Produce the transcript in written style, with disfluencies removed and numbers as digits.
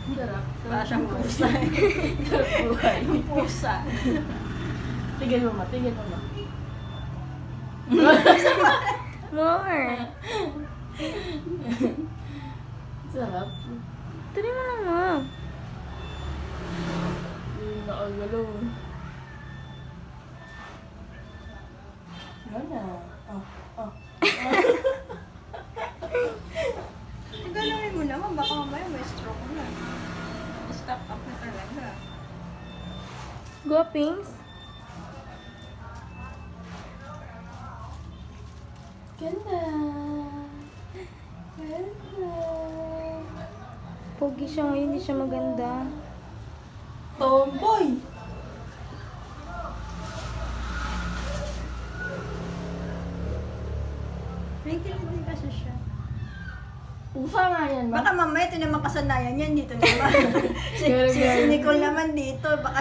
Sarap. Para siyang pusa. Sarap buhay. Pusa. Tigil mo ma, tigil mo ma. More. Sarap. Tuloy mo lang, ma. Yung nakagalaw. Yan na. Galawin mo naman, baka mamaya may stroke na. Stop up na talaga. Go, Pings. Ganda. Ganda. Pogi siya ngayon, hindi siya maganda. Tomboy. May kilid din kasi siya. Usa nga yan, ma. Baka mamaya ito naman kasanayan yan dito naman. si Nicole naman dito, baka